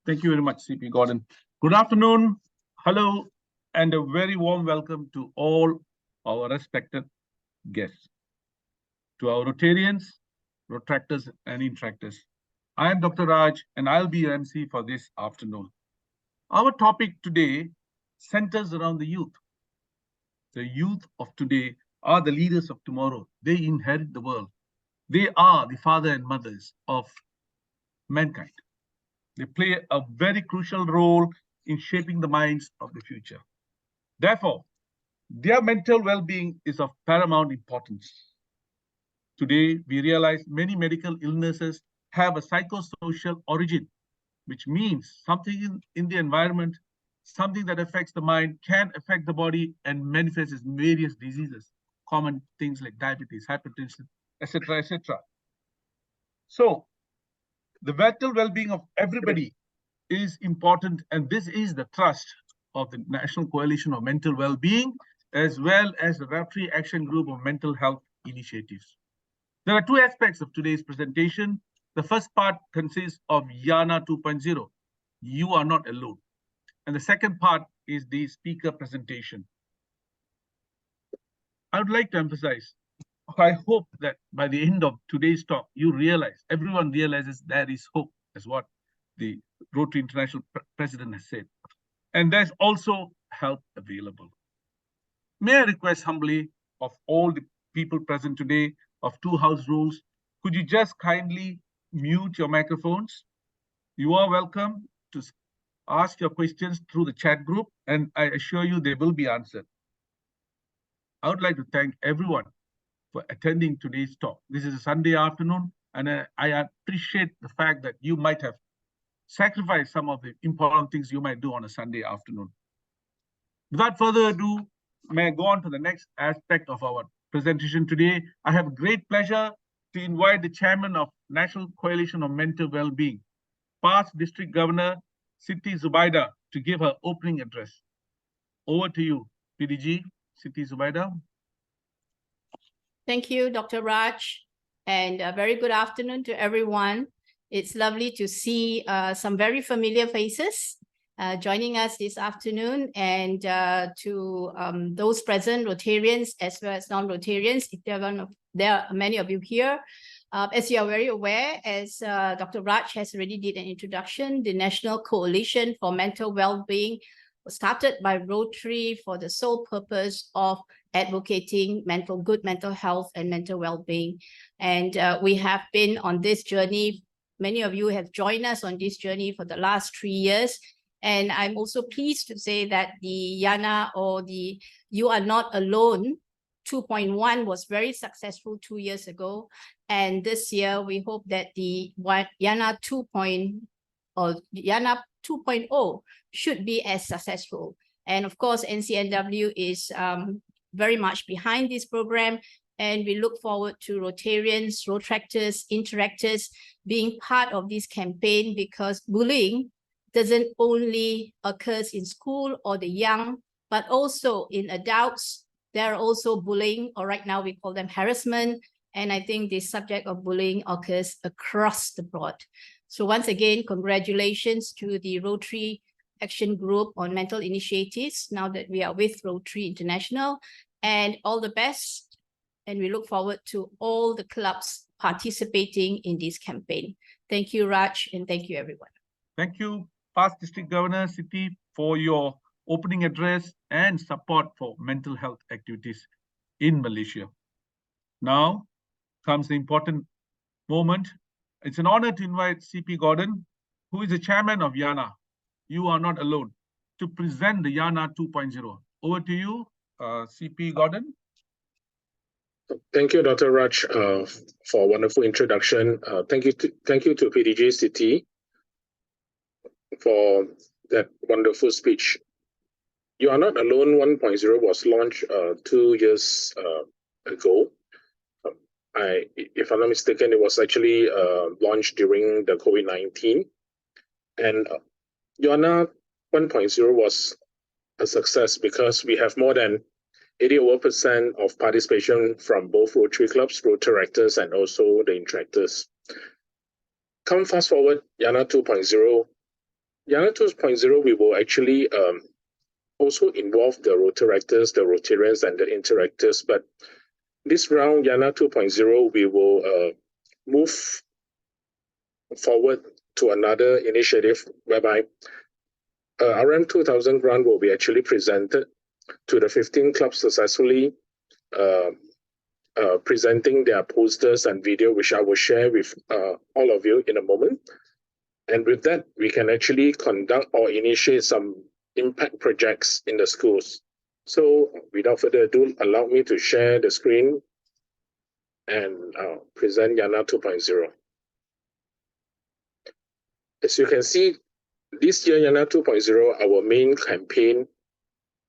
Thank you very much, CP Gordon. Good afternoon, hello, and a very warm welcome to all our respected guests, to our Rotarians, Rotractors, and Intractors. I am Dr. Raj, and I'll be your MC for this afternoon. Our topic today centers around the youth. The youth of today are the leaders of tomorrow. They inherit the world. They are the father and mothers of mankind. They play a very crucial role in shaping the minds of the future. Therefore, their mental well-being is of paramount importance. Today, we realize many medical illnesses have a psychosocial origin, which means something in the environment, something that affects the mind can affect the body and manifests as various diseases, common things like diabetes, hypertension, etc., etc. So, the mental well-being of everybody is important, and this is the thrust of the National Coalition of Mental Well-being, as well as the Rotary Action Group of Mental Health Initiatives. There are two aspects of today's presentation. The first part consists of Yana 2.0, you are not alone. And the second part is the speaker presentation. I would like to emphasize, I hope that by the end of today's talk, everyone realizes there is hope, as what the Rotary International President has said. And there's also help available. May I request humbly of all the people present today of two house rules, could you just kindly mute your microphones? You are welcome to ask your questions through the chat group, and I assure you they will be answered. I would like to thank everyone for attending today's talk. This is a Sunday afternoon, and I appreciate the fact that you might have sacrificed some of the important things you might do on a Sunday afternoon. Without further ado, may I go on to the next aspect of our presentation today. I have great pleasure to invite the chairman of National Coalition of Mental Well-being, past District Governor Siti Zubaida, to give her opening address. Over to you, PDG, Siti Zubaida. Thank you, Dr. Raj, and a very good afternoon to everyone. It's lovely to see some very familiar faces joining us this afternoon, and to those present, Rotarians as well as non-Rotarians, if there are many of you here. As you are very aware, as Dr. Raj has already did an introduction, the National Coalition for Mental Well-being was started by Rotary for the sole purpose of advocating good mental health and mental well-being. And we have been on this journey. Many of you have joined us on this journey for the last 3 years. And I'm also pleased to say that the Yana, or the You Are Not Alone 2.1, was very successful 2 years ago. And this year, we hope that the Yana 2.0 should be as successful. And of course, NCNW is very much behind this program. And we look forward to Rotarians, Rotractors, Interactors being part of this campaign, because bullying doesn't only occur in school or the young, but also in adults. There are also bullying, or right now we call them harassment. And I think the subject of bullying occurs across the board. So once again, congratulations to the Rotary Action Group on Mental Initiatives, now that we are with Rotary International, and all the best. And we look forward to all the clubs participating in this campaign. Thank you, Raj, and thank you, everyone. Thank you, past District Governor Siti, for your opening address and support for mental health activities in Malaysia. Now comes the important moment. It's an honor to invite CP Gordon, who is the chairman of Yana, You Are Not Alone, to present the Yana 2.0. Over to you, CP Gordon. Thank you, Dr. Raj, for a wonderful introduction. Thank you to PDG City for that wonderful speech. You Are Not Alone 1.0 was launched 2 years ago. If I'm not mistaken, it was actually launched during the COVID-19. And Yana 1.0 was a success because we have more than 80% of participation from both Rotary clubs, Rotaractors, and also the Interactors. Come fast forward, Yana 2.0 Yana 2.0, we will actually also involve the Rotaractors, the Rotarians, and the Interactors. But this round, Yana 2.0, we will move forward to another initiative whereby RM 2000 grant will be actually presented to the 15 clubs successfully presenting their posters and video, which I will share with all of you in a moment. And with that, we can actually conduct or initiate some impact projects in the schools. So without further ado, allow me to share the screen and present Yana 2.0. As you can see, this year Yana 2.0, our main campaign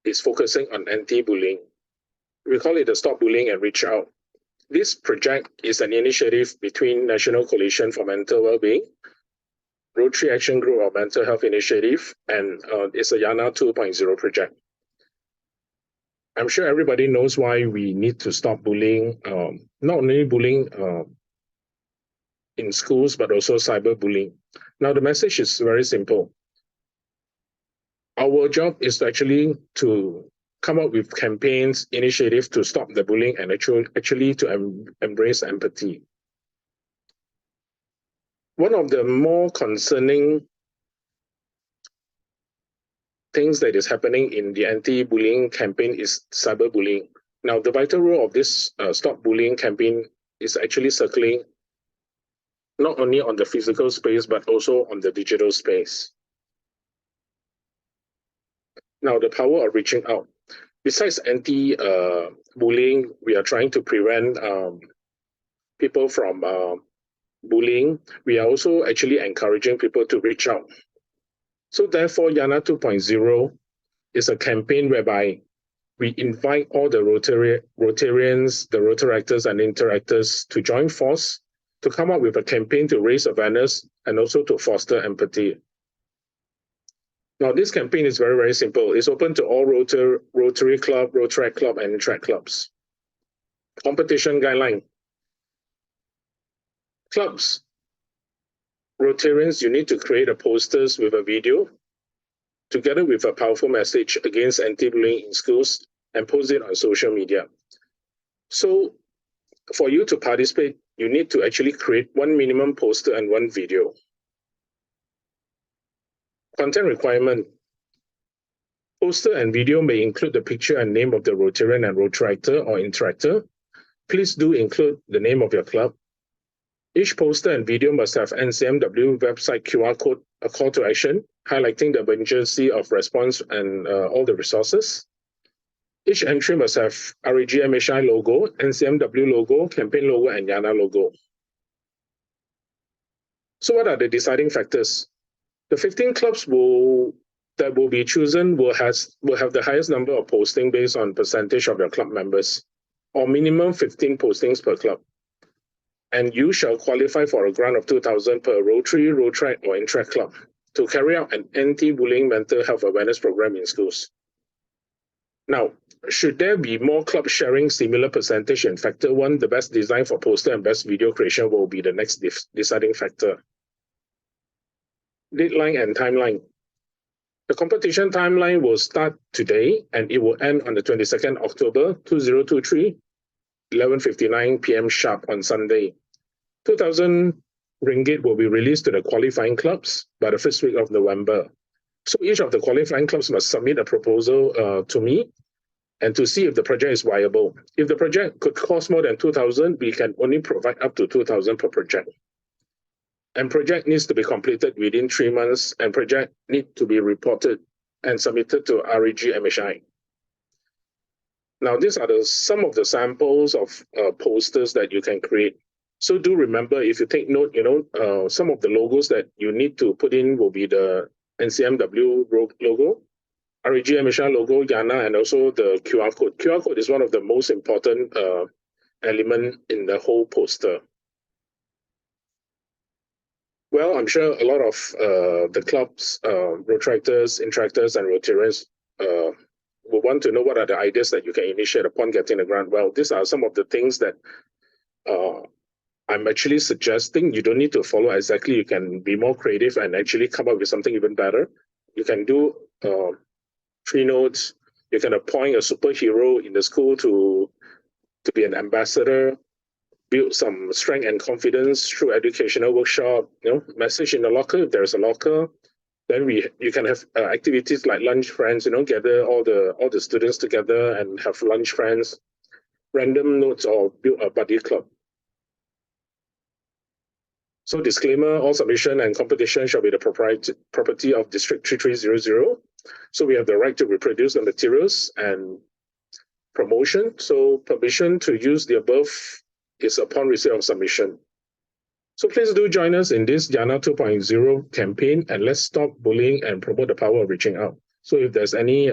is focusing on anti-bullying. We call it the Stop Bullying and Reach Out. This project is an initiative between National Coalition for Mental Wellbeing, Rotary Action Group of Mental Health Initiative, and it's a Yana 2.0 project. I'm sure everybody knows why we need to stop bullying, not only bullying in schools, but also cyberbullying. Now, the message is very simple. Our job is actually to come up with campaigns, initiatives to stop the bullying and actually to embrace empathy. One of the more concerning things that is happening in the anti-bullying campaign is cyberbullying. Now, the vital role of this Stop Bullying campaign is actually circling not only on the physical space, but also on the digital space. Now, the power of reaching out. Besides anti-bullying, we are trying to prevent people from bullying. We are also actually encouraging people to reach out. So therefore, Yana 2.0 is a campaign whereby we invite all the Rotarians, the Rotaractors and Interactors to join force to come up with a campaign to raise awareness and also to foster empathy. Now, this campaign is very, very simple. It's open to all Rotary Club, Rotaract Club, and Interact clubs. Competition guideline. Clubs, Rotarians, you need to create a posters with a video together with a powerful message against anti-bullying in schools and post it on social media. So for you to participate, you need to actually create one minimum poster and one video. Content requirement. Poster and video may include the picture and name of the Rotarian and Rotaractor or Interactor. Please do include the name of your club. Each poster and video must have NCMW website QR code, a call to action, highlighting the urgency of response and all the resources. Each entry must have RAG-MHI logo, NCMW logo, campaign logo, and Yana logo. So what are the deciding factors? The 15 clubs that will be chosen will have the highest number of posting based on percentage of your club members, or minimum 15 postings per club. And you shall qualify for a grant of 2,000 per Rotary, Rotaract, or Interact club to carry out an anti-bullying mental health awareness program in schools. Now, should there be more clubs sharing similar percentage in factor one, the best design for poster and best video creation will be the next deciding factor. Deadline and timeline. The competition timeline will start today and it will end on the 22nd October 2023, 11:59 p.m. sharp on Sunday. 2,000 ringgit will be released to the qualifying clubs by the first week of November. So each of the qualifying clubs must submit a proposal to me and to see if the project is viable. If the project could cost more than 2,000, we can only provide up to 2,000 per project. And project needs to be completed within 3 months, and project need to be reported and submitted to RAG-MHI. Now, these are some of the samples of posters that you can create. So do remember, if you take note, some of the logos that you need to put in will be the NCMW logo, RAG-MHI logo, Yana, and also the QR code. QR code is one of the most important element in the whole poster. Well, I'm sure a lot of the clubs, Rotaractors, Interactors, and Rotarians will want to know what are the ideas that you can initiate upon getting a grant. Well, these are some of the things that I'm actually suggesting you don't need to follow exactly. You can be more creative and actually come up with something even better. You can do 3 notes. You can appoint a superhero in the school to be an ambassador, build some strength and confidence through educational workshop, message in the locker if there's a locker. Then you can have activities like lunch friends, gather all the students together and have lunch friends, random notes, or build a buddy club. So disclaimer, all submission and competition shall be the property of District 3300. So we have the right to reproduce the materials and promotion. So permission to use the above is upon receipt of submission. So please do join us in this Yana 2.0 campaign, and let's stop bullying and promote the power of reaching out. So if there's any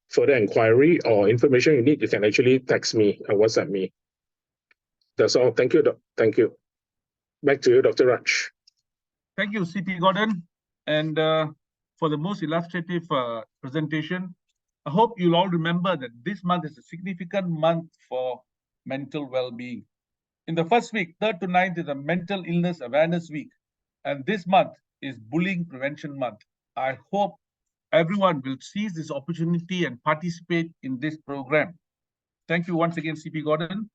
further inquiry or information you need, you can actually text me or WhatsApp me. That's all. Thank you. Thank you. Back to you, Dr. Raj. Thank you, CP Gordon. And for the most illustrative presentation, I hope you'll all remember that this month is a significant month for mental well-being. In the first week, 3rd to 9th, is a Mental Illness Awareness Week. And this month is Bullying Prevention Month. I hope everyone will seize this opportunity and participate in this program. Thank you once again, CP Gordon.